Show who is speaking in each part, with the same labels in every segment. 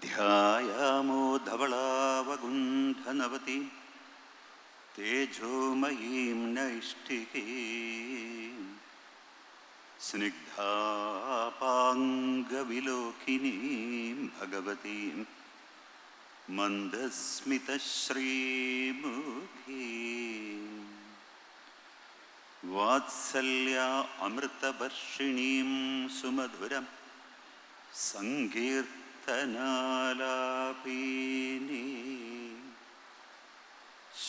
Speaker 1: ധ്യായാമോ ധവളാവഗുണ്ഠനവതി തേജോമയീം നൈഷ്ഠികീം സ്നിഗ്ധാപാംഗവിലോകിനീം ഭഗവതീം മന്ദസ്മിതശ്രീമുഖീം വാത്സല്യ അമൃതവർഷിണീം സുമധുരം സങ്കീർത്തനാലാപീനീം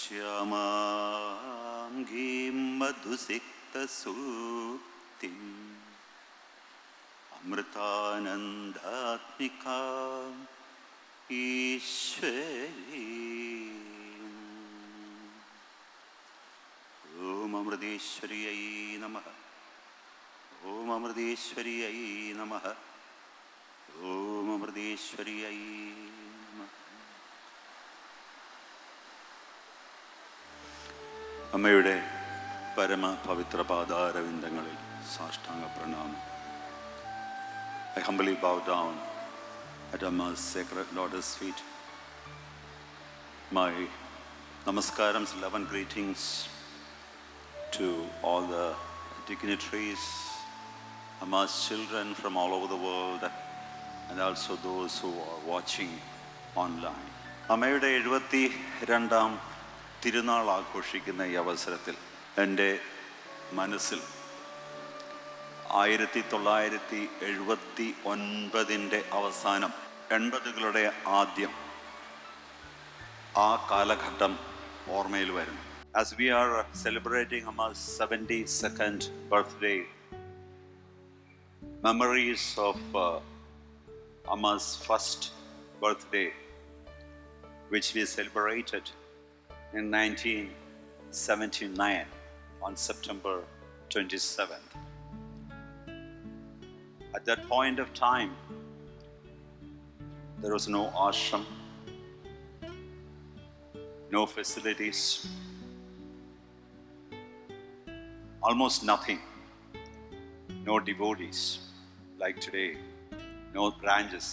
Speaker 1: ശ്യാമാംഗീം മധുസിക്തസൂക്തിം അമൃതാനന്ദാത്മികാം ഈശ്വരീം. ഓം അമൃതേശ്വര്यै നമഃ. ഓം അമൃതേശ്വര്यै നമഃ. ഓം അമൃതേശ്വര്यै നമഃ. അമ്മയുടെ പരമ പവിത്ര പാദാരവിന്ദങ്ങളിൽ സാഷ്ടാംഗ പ്രണാമം. I humbly bow down at Amma's sacred lotus feet. My namaskarams, love and greetings to all the dignitaries, Amma's children from all over the world, and also those who are watching online. അമ്മയുടെ 72ാം തിരുനാൾ ആഘോഷിക്കുന്ന ഈ അവസരത്തിൽ എൻ്റെ മനസ്സിൽ 1979 അവസാനം 80കളുടെ ആദ്യം ആ കാലഘട്ടം ഓർമ്മയിൽ വരുന്നു. As we are celebrating Amma's 72nd birthday, memories of Amma's first birthday, which we celebrated in 1979 on September 27th. At that point of time, there was no ashram, no facilities, almost nothing, no devotees like today, no branches,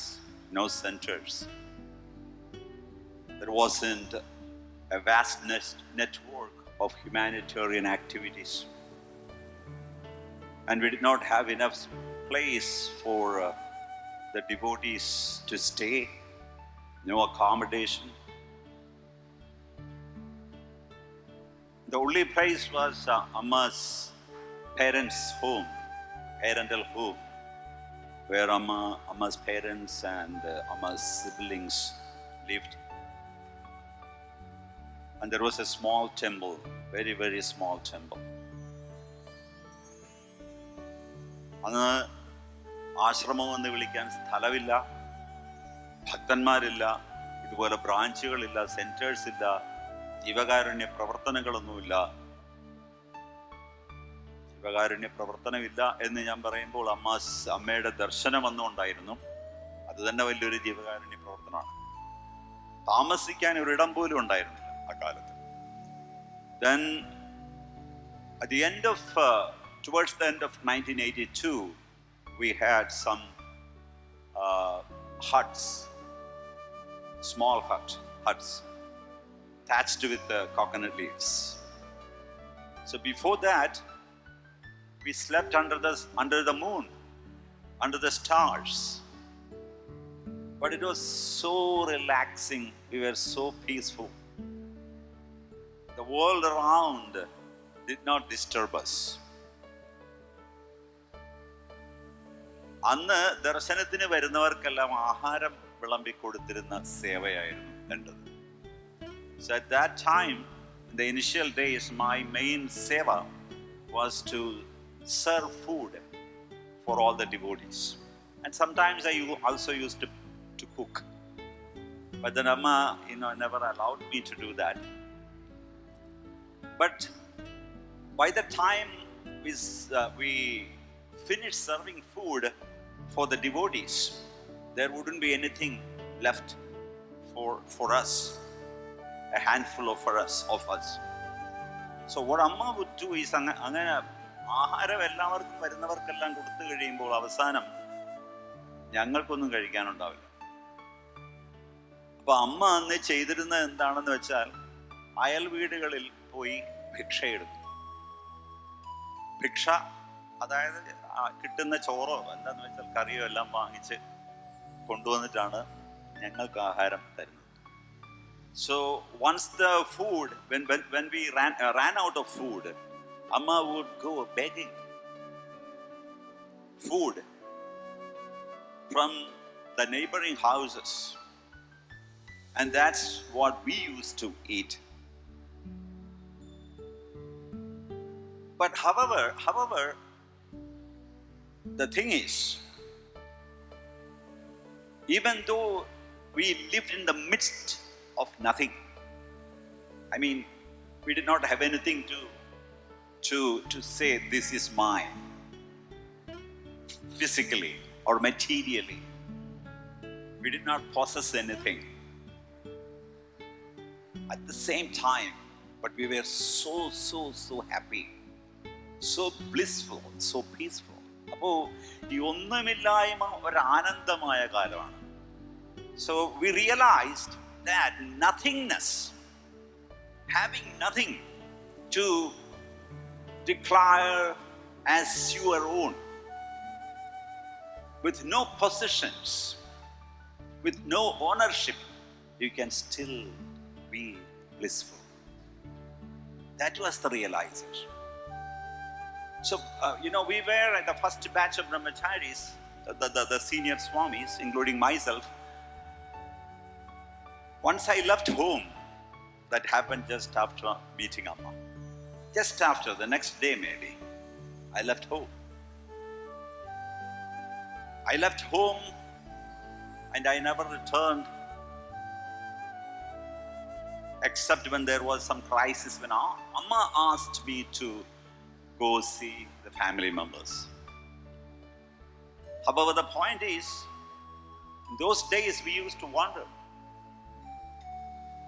Speaker 1: no centers. There wasn't a vast network of humanitarian activities, and we did not have enough place for the devotees to stay, no accommodation. The only place was Amma's parents' home, parental home, where Amma's parents and Amma's siblings lived. And there was a small temple, very, very small temple. അന്ന് ആശ്രമം എന്ന് വിളിക്കാൻ സ്ഥലമില്ല, ഭക്തന്മാരില്ല, ഇതുപോലെ ബ്രാഞ്ചുകളില്ല, centres ഇല്ല, ജീവകാരുണ്യ പ്രവർത്തനങ്ങളൊന്നുമില്ല. ജീവകാരുണ്യ പ്രവർത്തനമില്ല എന്ന് ഞാൻ പറയുമ്പോൾ അമ്മയുടെ ദർശനം വന്നുകൊണ്ടായിരുന്നു. അത് തന്നെ വലിയൊരു ജീവകാരുണ്യ പ്രവർത്തനമാണ്. താമസിക്കാൻ ഒരിടം പോലും ഉണ്ടായിരുന്നില്ല അക്കാലത്ത്. Then at the end of towards the end of 1982, we had some huts, small huts thatched with coconut leaves. So before that, we slept under the moon, under the stars. But it was so relaxing. We were so peaceful. The world around did not disturb us. അന്ന് ദർശനത്തിന് വരുന്നവർക്കെല്ലാം ആഹാരം വിളമ്പിക്കൊടുത്തിരുന്ന സേവയായിരുന്നു വേണ്ടത്. So at that time, in the initial days, my main seva was to serve food for all the devotees. And sometimes I also used to cook. But then Amma, never allowed me to do that. But by the time we finished serving food for the devotees, there wouldn't be anything left for us, a handful of us. So what Amma would do is അങ്ങനെ ആഹാരം എല്ലാവർക്കും വരുന്നവർക്കെല്ലാം കൊടുത്തു കഴിയുമ്പോൾ അവസാനം ഞങ്ങൾക്കൊന്നും കഴിക്കാനുണ്ടാവില്ല. അപ്പൊ അമ്മ അന്ന് ചെയ്തിരുന്നത് എന്താണെന്ന് വെച്ചാൽ അയൽ വീടുകളിൽ പോയി ഭിക്ഷയെടുക്കും. ഭിക്ഷ അതായത് കിട്ടുന്ന ചോറോ എന്താന്ന് വെച്ചാൽ കറിയോ എല്ലാം വാങ്ങിച്ച് കൊണ്ടുവന്നിട്ടാണ് ഞങ്ങൾക്ക് ആഹാരം തരുന്നത്. So once the food, when we ran out of food, Amma would go begging food from the neighboring houses, and that's what we used to eat. But however, the thing is, even though we lived in the midst of nothing, I mean, we did not have anything to say this is mine physically or materially. We did not possess anything. At the same time, but we were so happy, so blissful, so peaceful. അപ്പോ ഈ ഒന്നുമില്ലായ്മ ഒരു ആനന്ദമായ കാലമാണ്. So we realized that nothingness, having nothing to declare as your own, with no possessions, with no ownership, you can still be blissful. That was the realization. So, we were at the first batch of brahmacharis, the senior swamis, including myself. Once I left home, that happened just after meeting Amma. Just after, the next day maybe, I left home. I left home and I never returned, except when there was some crisis, when Amma asked me to go see the family members. However, the point is, in those days we used to wander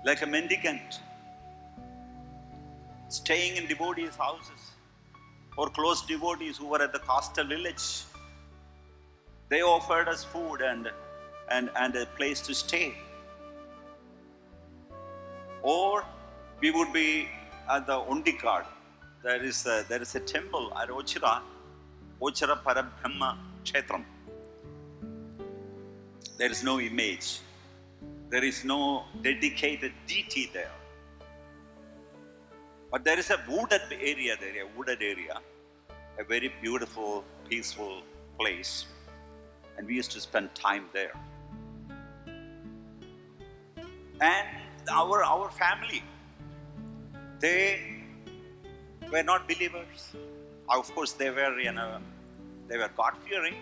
Speaker 1: like a mendicant, staying in devotees' houses or close devotees who were at the coastal village. They offered us food and a place to stay. Or we would be at the Undikad. There is a temple at Ochira Parabrahma Kshetram. There is no image. There is no dedicated deity there. But there is a wooded area there, a very beautiful, peaceful place. And we used to spend time there. And our family, they were not believers. Of course, they were God-fearing.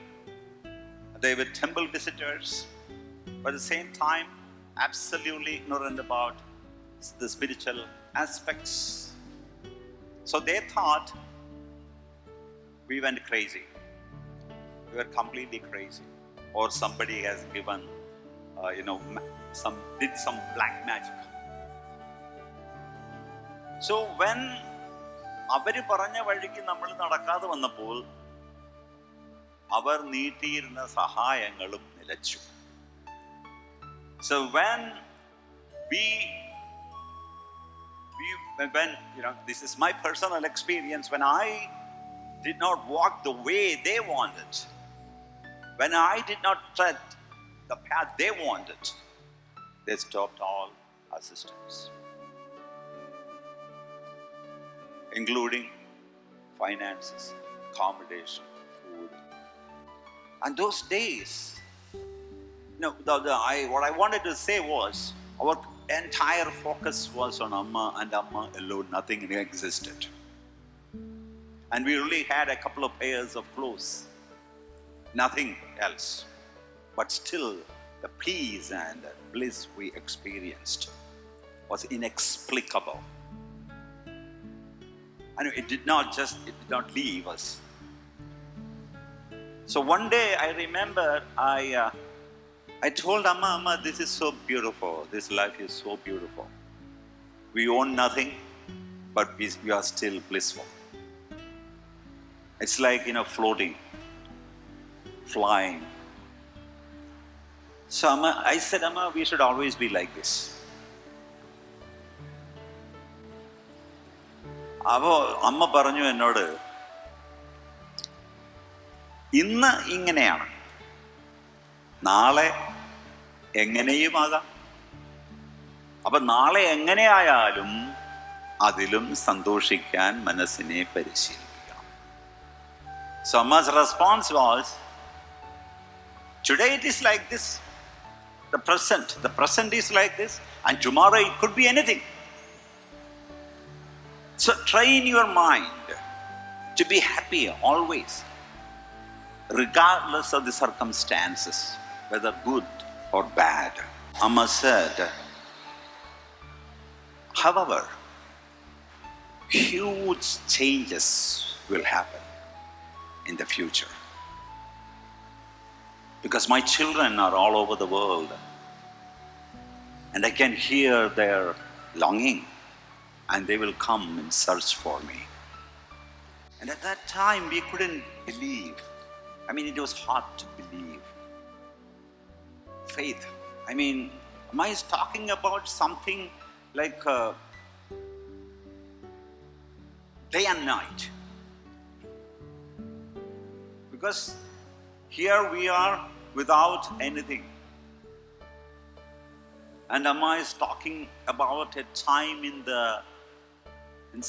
Speaker 1: They were temple visitors. But at the same time, absolutely ignorant about the spiritual aspects. So they thought we went crazy. We were completely crazy. Or somebody has given, did some black magic. So when അവര് പറഞ്ഞ വഴിക്ക് നമ്മൾ നടക്കാതെ വന്നപ്പോൾ അവർ നീട്ടിയിരുന്ന സഹായങ്ങളും നിലച്ചു. So when this is my personal experience, when I did not walk the way they wanted, when I did not tread the path they wanted, they stopped all assistance, including finances, accommodation, food. And those days, what I wanted to say was, our entire focus was on Amma and Amma alone. Nothing existed. And we only had a couple of pairs of clothes. Nothing else. But still, the peace and the bliss we experienced was inexplicable. And it did not leave us. So one day I remember I told Amma, this is so beautiful. This life is so beautiful. We own nothing, but we are still blissful. It's like, floating, flying. So I said, Amma, we should always be like this. അപ്പോൾ അമ്മ പറഞ്ഞു എന്നോട്, ഇന്ന് ഇങ്ങനെയാണ്, നാളെ എങ്ങനെയുമാകാം. അപ്പൊ നാളെ എങ്ങനെയായാലും അതിലും സന്തോഷിക്കാൻ മനസ്സിനെ പരിശീലിപ്പിക്കണം. So Amma's response was, today it is like this, the present is like this, and tomorrow it could be anything. So train your mind to be happy always, regardless of the circumstances, whether good or bad. Amma said, however, huge changes will happen in the future, because my children are all over the world and I can hear their longing, and they will come and search for me. And at that time we couldn't believe. I mean, it was hard to believe. Faith. I mean, Amma is talking about something like day and night. Because here we are without anything. And Amma is talking about a time in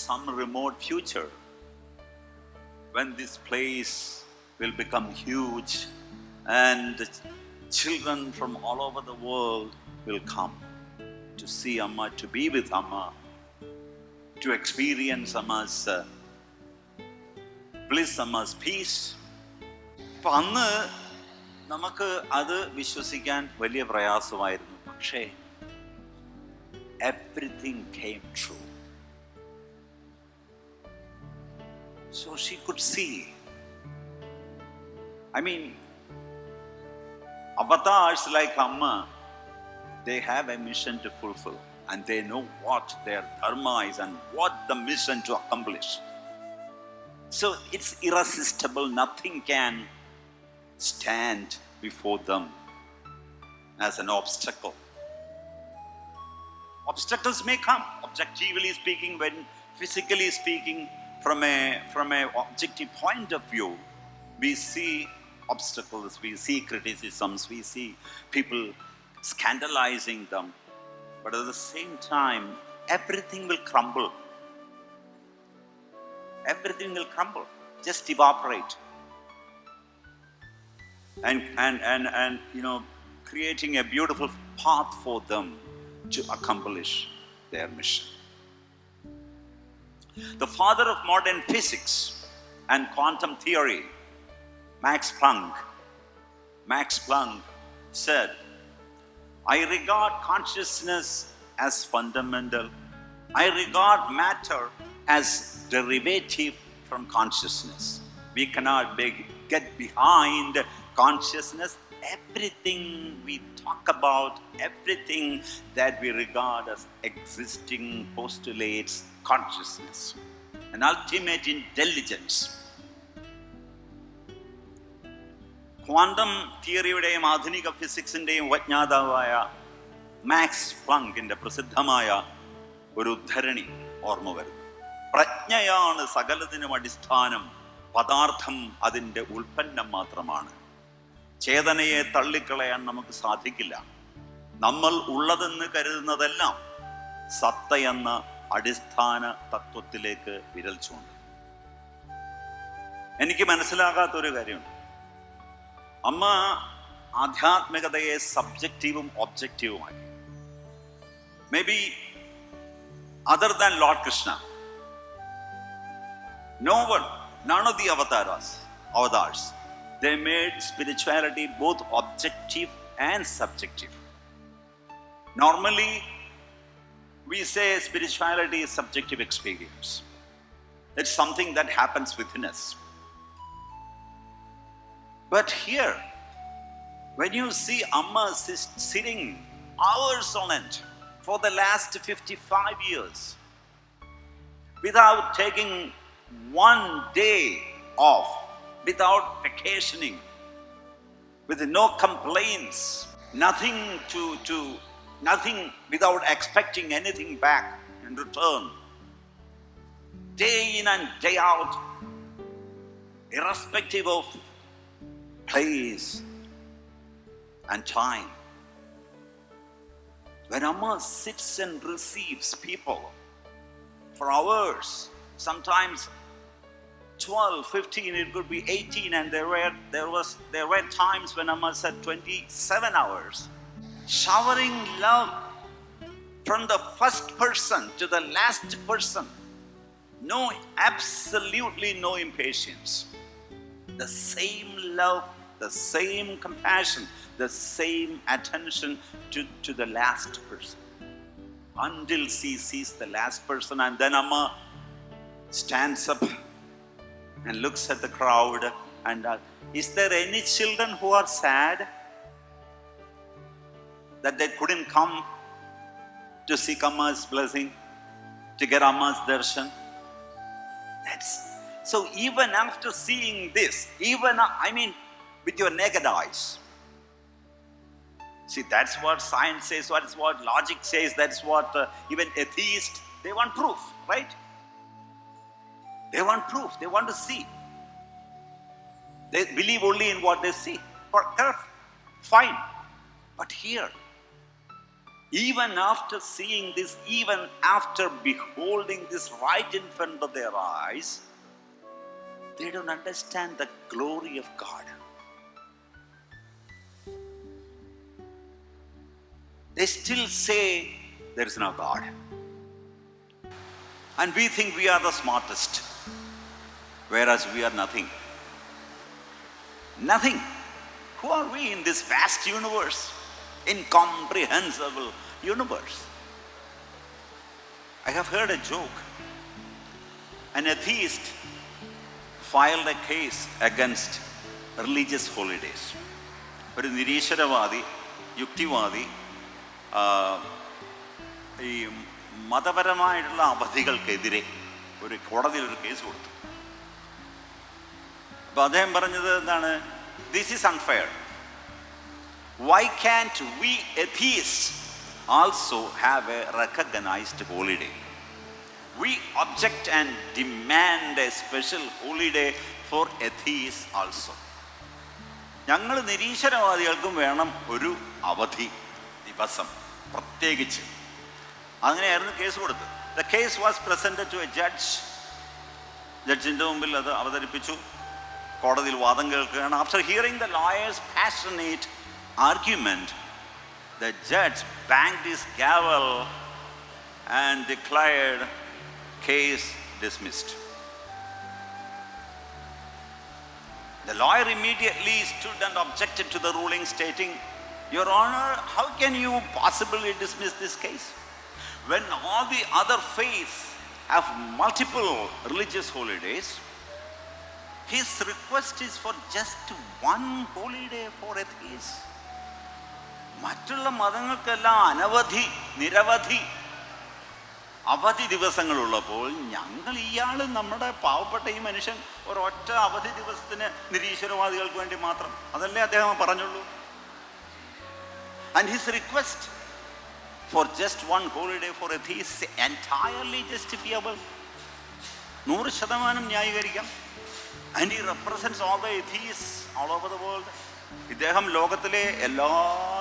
Speaker 1: some remote future when this place will become huge and children from all over the world will come to see Amma, to be with Amma, to experience Amma's bliss, Amma's peace. അപ്പം അന്ന് നമുക്ക് അത് വിശ്വസിക്കാൻ വലിയ പ്രയാസമായിരുന്നു. പക്ഷേ everything came true. So she could see. I mean, avatars like Amma, they have a mission to fulfill, and they know what their dharma is and what the mission to accomplish. So it's irresistible. Nothing can stand before them as an obstacle. Obstacles may come, objectively speaking, when physically speaking, from a objective point of view, we see obstacles, we see criticisms, we see people scandalizing them. But at the same time, everything will crumble. Everything will crumble, just evaporate. And you know, creating a beautiful path for them to accomplish their mission. The father of modern physics and quantum theory, Max Planck said, I regard consciousness as fundamental. I regard matter as derivative from consciousness. We cannot get behind consciousness. Everything we talk about, everything that we regard as existing postulates consciousness, an ultimate intelligence. Quantum തിയറിയുടെയും ആധുനിക ഫിസിക്സിൻ്റെയും വജ്ഞാതാവായ max പ്ലാങ്കിൻ്റെ പ്രസിദ്ധമായ ഒരു ഉദ്ധരണി ഓർമ്മ വരുന്നു. പ്രജ്ഞയാണ് സകലത്തിനും അടിസ്ഥാനം, പദാർത്ഥം അതിൻ്റെ ഉൽപ്പന്നം മാത്രമാണ്. ചേതനയെ തള്ളിക്കളയാൻ നമുക്ക് സാധിക്കില്ല. നമ്മൾ ഉള്ളതെന്ന് കരുതുന്നതെല്ലാം സത്തയെന്ന അടിസ്ഥാന തത്വത്തിലേക്ക് വിരൽ ചൂണ്ടും. എനിക്ക് മനസ്സിലാകാത്തൊരു കാര്യമുണ്ട്. അമ്മ ആധ്യാത്മികതയെ സബ്ജക്റ്റീവും ഒബ്ജക്റ്റീവുമാക്കി. May be other than Lord Krishna, none of the avatars, they made spirituality both objective and subjective. Normally, we say spirituality is subjective experience. It's something that happens within us. But here, when you see Amma sitting hours on end for the last 55 years without taking one day off, without vacationing, with no complaints, Nothing nothing without expecting anything back in return. Day in and day out, irrespective of place and time. When Amma sits and receives people for hours, sometimes 12, 15, it could be 18, and there were times when Amma said 27 hours, showering love from the first person to the last person. No, absolutely no impatience. The same love, the same compassion, the same attention to the last person, until she sees the last person. And then Amma stands up and looks at the crowd and is there any children who are sad that they couldn't come to seek Amma's blessing, to get Amma's darshan? So even after seeing this, with your naked eyes, see, that's what science says, that's what logic says, that's what even atheists, they want proof, right? They want proof, they want to see. They believe only in what they see. Fine. But here, even after seeing this, even after beholding this right in front of their eyes, they don't understand the glory of God. They still say there is no God. And we think we are the smartest, whereas we are nothing. Nothing. Who are we in this vast universe? Incomprehensible universe. I have heard a joke. An atheist filed a case against religious holidays. ഒരു നിരീശ്വരവാദി, യുക്തിവാദി ഈ മതപരമായിട്ടുള്ള അവധികൾക്കെതിരെ ഒരു കോടതിയിൽ ഒരു case കൊടുത്തു. അപ്പോൾ അദ്ദേഹം പറഞ്ഞത് എന്താണ്? This is unfair. Why can't we atheists also have a recognized holiday? We object and demand a special holiday for atheists also. ഞങ്ങൾ നിരീശ്വരവാദികൾക്കും വേണം ഒരു അവധി ദിവസം പ്രത്യേകിച്ച്. അങ്ങനെയായിരുന്നു കേസ് കൊടുത്തത്. The case was presented to a judge. ജഡ്ജിൻ്റെ മുമ്പിൽ അത് അവതരിപ്പിച്ചു. കോടതിയിൽ വാദം കേൾക്കുകയാണ്. After hearing the lawyer's passionate argument, the judge banged his gavel and declared case dismissed. The lawyer immediately stood and objected to the ruling, stating, Your Honor, how can you possibly dismiss this case when all the other faiths have multiple religious holidays? His request is for just one holiday for atheists. മറ്റുള്ള മതങ്ങൾക്കെല്ലാം അനവധി നിരവധി അവധി ദിവസങ്ങളുള്ളപ്പോൾ ഞങ്ങൾ ഇയാൾ നമ്മുടെ പാവപ്പെട്ട ഈ മനുഷ്യൻ ഒരൊറ്റ അവധി ദിവസത്തിന് നിരീശ്വരവാദികൾക്ക് വേണ്ടി മാത്രം, അതല്ലേ അദ്ദേഹം പറഞ്ഞുള്ളൂ. And his request for just one holiday for atheists is entirely justifiable. 100% ന്യായീകരിക്കാം. And he represents all the atheists all over the world. ഇദ്ദേഹം ലോകത്തിലെ എല്ലാ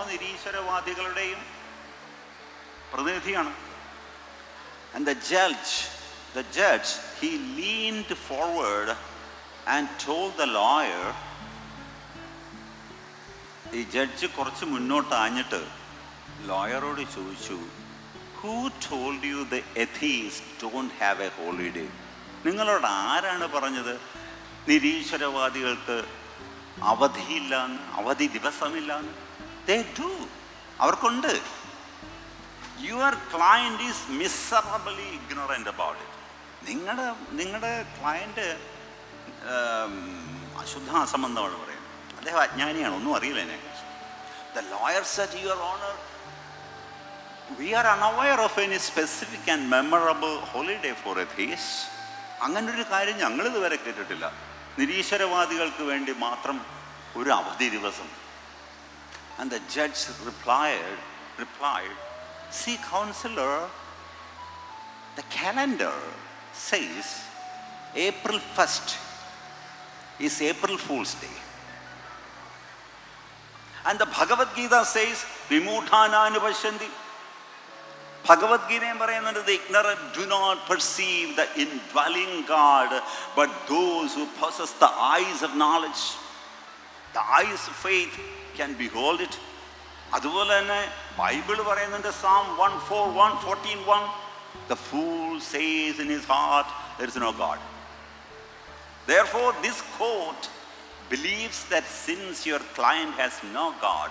Speaker 1: നിരീശ്വരവാദികളുടെയും പ്രതിനിധിയാണ്. And the judge, he leaned forward and told the lawyer, ഈ judge കുറച്ച് മുന്നോട്ട് ആഞ്ഞിട്ട് ലോയറോട് ചോദിച്ചു, Who told you the atheists don't have a holiday? നിങ്ങളോട് ആരാണ് പറഞ്ഞത് നിരീശ്വരവാദികൾക്ക് അവധിയില്ലാന്ന്, അവധി ദിവസമില്ലാന്ന്? They do. അവർക്കുണ്ട്. Your client is miserably ignorant about it. നിങ്ങളുടെ ക്ലയൻറ്റ് അശുദ്ധ അസംബന്ധമാണ് പറയുന്നത്. അദ്ദേഹം അജ്ഞാനിയാണ്, ഒന്നും അറിയില്ല എന്നെക്കുറിച്ച്. The lawyer said, Your Honor, we are unaware of any specific and memorable holiday for atheists. അങ്ങനൊരു കാര്യം ഞങ്ങളിതുവരെ കേട്ടിട്ടില്ല. നിരീശ്വരവാദികൾക്ക് വേണ്ടി മാത്രം ഒരു അവധി ദിവസം. And the judge replied, "See, counselor, the calendar says April 1st is April Fool's Day. And the Bhagavad Gita says, Vimudhananu Pashanti." Bhagavad Gita പറയുന്നത്, the ignorant do not perceive the indwelling God, but those who possess the eyes of knowledge, the eyes of faith, can behold it. അതുപോലെ തന്നെ Bible പറയുന്നുണ്ട്, Psalm 114:1, the fool says in his heart, there is no God. Therefore, this court believes that since your client has no God,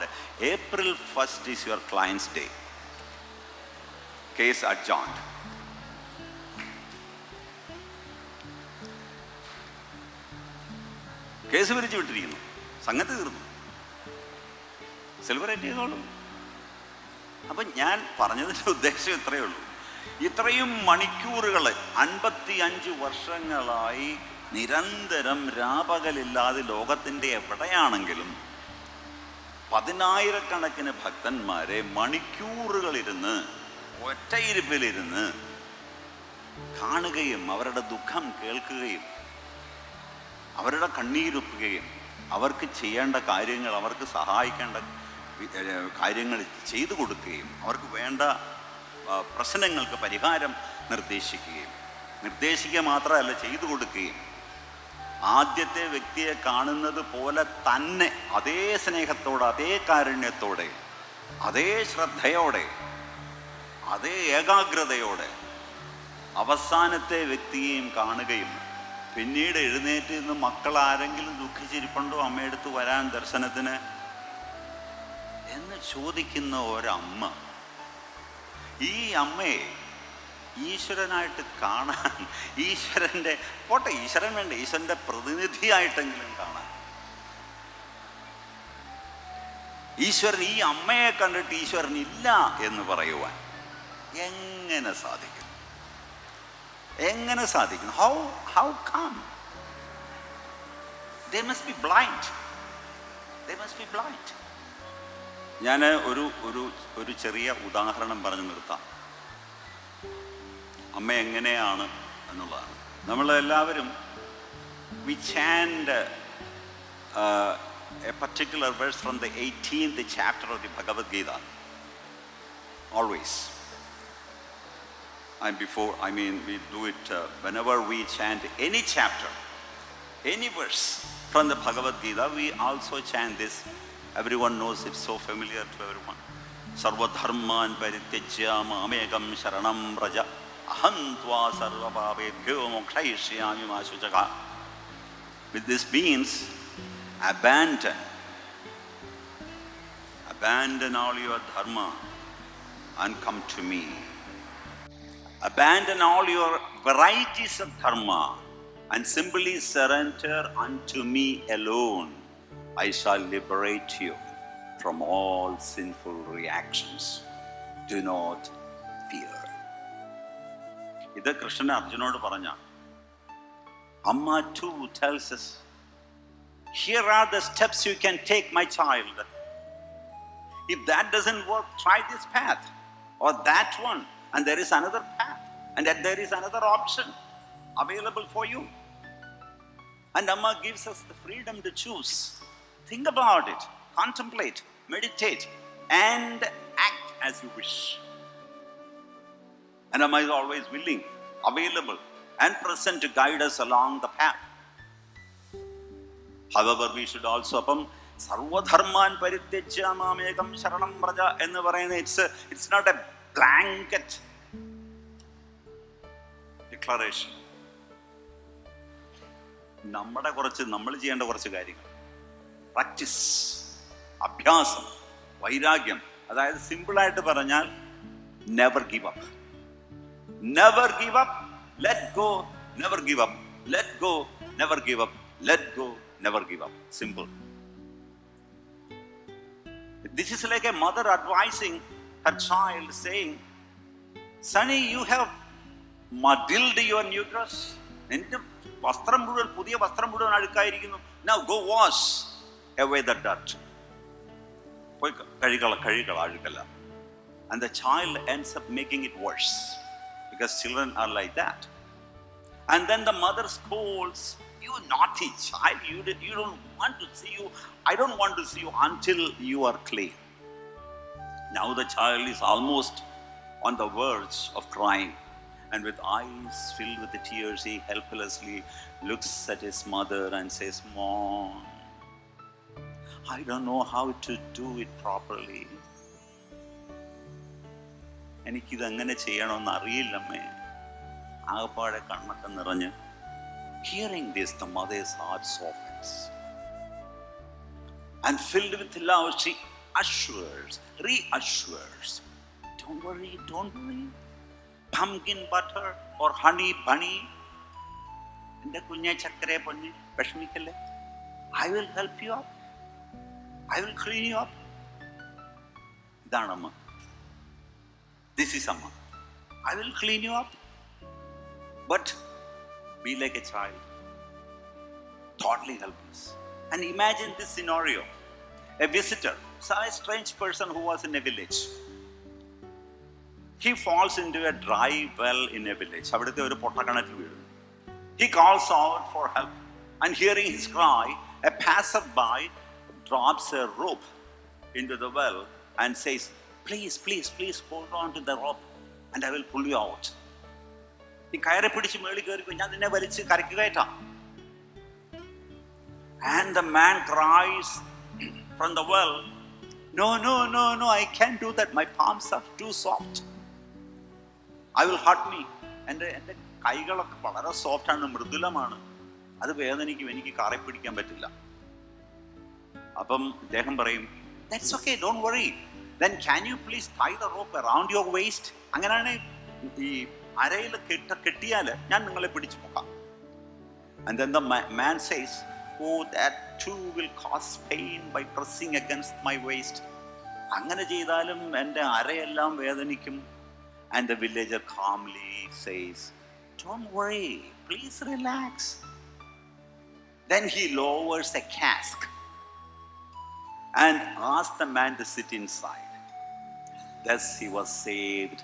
Speaker 1: April 1st is your client's day. Case adjourned. Case പിരിച്ചു വിട്ടിരിക്കുന്നു. സംഗതി തീർന്നു. Celebrate ചെയ്തോളൂ. അപ്പം ഞാൻ പറഞ്ഞതിൻ്റെ ഉദ്ദേശം ഇത്രയേ ഉള്ളൂ. ഇത്രയും മണിക്കൂറുകൾ 55 വർഷങ്ങളായി നിരന്തരം രാപകലില്ലാതെ ലോകത്തിൻ്റെ എവിടെയാണെങ്കിലും 10,000-കണക്കിന് ഭക്തന്മാരെ മണിക്കൂറുകളിരുന്ന് ഒറ്റയിരുപ്പിലിരുന്ന് കാണുകയും അവരുടെ ദുഃഖം കേൾക്കുകയും അവരുടെ കണ്ണീരൊപ്പുകയും അവർക്ക് ചെയ്യേണ്ട കാര്യങ്ങൾ, അവർക്ക് സഹായിക്കേണ്ട കാര്യങ്ങൾ ചെയ്തു കൊടുക്കുകയും അവർക്ക് വേണ്ട പ്രശ്നങ്ങൾക്ക് പരിഹാരം നിർദ്ദേശിക്കുക മാത്രമല്ല, ചെയ്തു കൊടുക്കുകയും ആദ്യത്തെ വ്യക്തിയെ കാണുന്നത് പോലെ തന്നെ അതേ സ്നേഹത്തോടെ, അതേ കാരുണ്യത്തോടെ, അതേ ശ്രദ്ധയോടെ, അതേ ഏകാഗ്രതയോടെ അവസാനത്തെ വ്യക്തിയെയും കാണുകയും പിന്നീട് എഴുന്നേറ്റ് നിന്ന് മക്കൾ ആരെങ്കിലും ദുഃഖിച്ചിരിപ്പുണ്ടോ അമ്മയെടുത്ത് വരാൻ ദർശനത്തിന് എന്ന് ചോദിക്കുന്ന ഒരമ്മ, ഈ അമ്മയെ ഈശ്വരനായിട്ട് കാണാൻ, ഈശ്വരൻ്റെ പോട്ടെ, ഈശ്വരൻ വേണ്ട, ഈശ്വരൻ്റെ പ്രതിനിധിയായിട്ടെങ്കിലും കാണാൻ, ഈശ്വരൻ ഈ അമ്മയെ കണ്ടിട്ട് ഈശ്വരൻ ഇല്ല എന്ന് പറയുവാൻ എങ്ങനെ സാധിക്കും? How come? They must be blind. ഞാൻ ഒരു ചെറിയ ഉദാഹരണം പറഞ്ഞു നിർത്താം. അമ്മ എങ്ങനെയാണ് എന്നുള്ളതാണ്. നമ്മളെല്ലാവരും we chant a particular verse from the 18th chapter of the Bhagavad Gita always. And we do it whenever we chant any chapter, any verse from the Bhagavad Gita, we also chant this. Everyone knows it's so familiar to everyone. Sarva dharman parityajya mamekam sharanam vraja aham tva sarva papebhyo mokshayishyami ma shuchaka. With this means abandon all your dharma and come to me. Abandon all your varieties of dharma and simply surrender unto me alone. I shall liberate you from all sinful reactions. Do not fear. ഇത് കൃഷ്ണൻ അർജുനോട് പറഞ്ഞ. Amma too tells us, here are the steps you can take, my child. If that doesn't work, try this path or that one. And there is another path, and that there is another option available for you. And Amma gives us the freedom to choose. Think about it, contemplate, meditate, and act as you wish. And Amma is always willing, available, and present to guide us along the path. However, we should also sarvadharman parityajya mamekam sharanam vraja ennu parayna, it's not a blanket declaration. നമ്മൾ ചെയ്യേണ്ട കുറച്ച് കാര്യങ്ങൾ, practice, അഭ്യാസം, വൈരാഗ്യം. അതായത് സിമ്പിളായിട്ട് പറഞ്ഞാൽ never give up. Never give up, let go, never give up, let go, never give up, let go, never give up. Simple. This is like a mother advising her child, saying, Sonny, you have muddled your new dress. നിന്റെ വസ്ത്രം മുഴുവൻ, പുതിയ വസ്ത്രം മുഴുവൻ അഴുക്കായിരിക്കുന്നു. Now go wash away the dirt. പോയി കഴുകള അഴുകല. And the child ends up making it worse because children are like that. And then the mother scolds, "You naughty child, you don't want to see you. I don't want to see you until you are clean." Now the child is almost on the verge of crying, and with eyes filled with the tears, he helplessly looks at his mother and says, "Mom, I don't know how to do it properly. എനിക്കിതെങ്ങനെ ചെയ്യണമെന്ന് അറിയില്ലമ്മേ." ആകപ്പാടെ കണ്ണൊക്കെ നിറഞ്ഞ്. Hearing this, the mother's heart softens, and filled with love, she reassures, "Don't worry, pumpkin butter or honey bunny, എൻ്റെ കുഞ്ഞെ ചക്കരെ പൊന്നി വിഷമിക്കല്ലേ, I will help you up, I will clean you up." ഇതാണ് അമ്മ. This is Amma. I will clean you up, but be like a child, totally helpless. And imagine this scenario: a visitor, a strange person who was in a village. He falls into a dry well in a village. അവിടുത്തെ ഒരു പൊട്ടക്കിണറ്റിൽ വീഴും. He calls out for help, and hearing his cry, a passerby drops a rope into the well and says, Please hold on to the rope and I will pull you out. ഈ കയറെ പിടിച്ച് മേളിൽ കയറിക്കോ, ഞാൻ നിന്നെ വലിച്ച് കരയ്ക്ക് കയറ്റാം. And the man cries from the well, No, I can't do that. My palms are too soft. I will hurt me. എൻ്റെ കൈകളൊക്കെ വളരെ സോഫ്റ്റാണ്, മൃദുലമാണ്. അത് വേദനിക്കും, എനിക്ക് കയറി പിടിക്കാൻ പറ്റില്ല. അപ്പം അദ്ദേഹം പറയും, "That's okay, don't worry. Then can you please tie the rope around your waist?" അങ്ങനെയാണ് ഈ അരയിൽ കെട്ടിയാൽ ഞാൻ നിങ്ങളെ പിടിച്ചു പോകാം. And then the man says, "Oh, that too will cause pain by pressing against my waist." അങ്ങനെ ചെയ്താലും എൻ്റെ അരയെല്ലാം വേദനിക്കും. And the villager calmly says, "Don't worry, please relax." Then he lowers a cask and asks the man to sit inside. Thus he was saved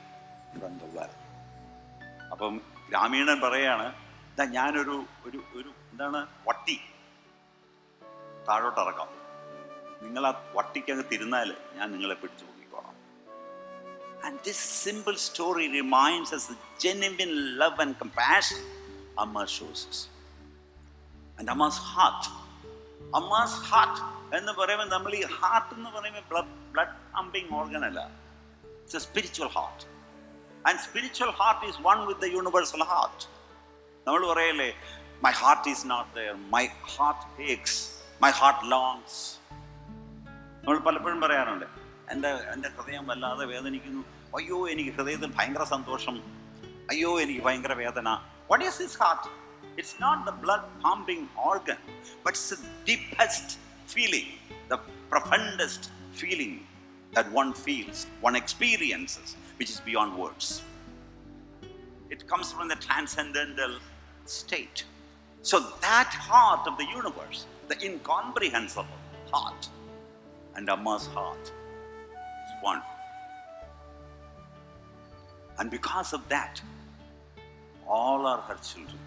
Speaker 1: from the well. അപ്പം ഗ്രാമീണൻ പറയാണ്, ഞാനൊരു എന്താണ് വട്ടി താഴോട്ടിറക്കാം, നിങ്ങൾ ആ വട്ടിക്കങ്ങ് തിരുന്നാൽ ഞാൻ നിങ്ങളെ പിടിച്ചു പൊക്കിക്കോളാം. And this simple story reminds us the genuine love and compassion Amma shows us. And Amma's heart എന്ന് പറയുമ്പോൾ, നമ്മൾ ഈ ഹാർട്ട് എന്ന് പറയുമ്പോൾ ബ്ലഡ് പമ്പിങ് ഓർഗൻ അല്ല. It's a spiritual heart. And spiritual heart is one with the universal heart. നമ്മൾ പറയല്ലേ, my heart is not there, my heart aches, my heart longs. നമ്മൾ പലപ്പോഴും പറയാറുണ്ട്, എൻ്റെ ഹൃദയം വല്ലാതെ വേദനിക്കുന്നു, അയ്യോ എനിക്ക് ഹൃദയത്തിൽ ഭയങ്കര സന്തോഷം, അയ്യോ എനിക്ക് ഭയങ്കര വേദന. What is this heart? It's not the blood pumping organ, but it's the deepest feeling, the profoundest feeling that one feels, one experiences, which is beyond words. It comes from the transcendental state. So that heart of the universe, the incomprehensible heart, and Amma's heart is one. And because of that, all are her children.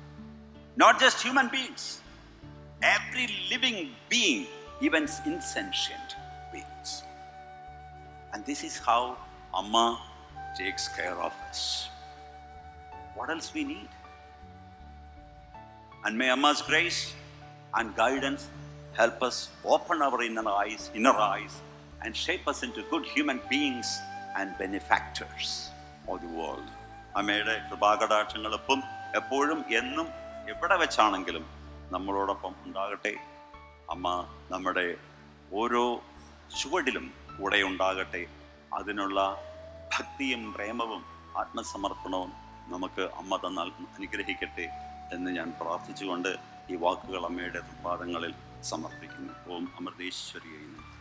Speaker 1: Not just human beings, every living being, even insentient beings. And this is how Amma takes care of us. What else we need? And may Amma's grace and guidance help us open our inner eyes and shape us into good human beings and benefactors of the world. അമ്മയുടെ കൃപാകടാക്ഷങ്ങളൊപ്പം എപ്പോഴും എന്നും എവിടെ വെച്ചാണെങ്കിലും നമ്മളോടൊപ്പം ഉണ്ടാകട്ടെ. അമ്മ നമ്മുടെ ഓരോ ചുവടിലും കൂടെ ഉണ്ടാകട്ടെ. അതിനുള്ള ഭക്തിയും പ്രേമവും ആത്മസമർപ്പണവും നമുക്ക് അമ്മ തന്നാൽ അനുഗ്രഹിക്കട്ടെ എന്ന് ഞാൻ പ്രാർത്ഥിച്ചുകൊണ്ട് ഈ വാക്കുകൾ അമ്മയുടെ പാദങ്ങളിൽ സമർപ്പിക്കുന്നു. ഓം അമൃതേശ്വരിയേ നമഃ.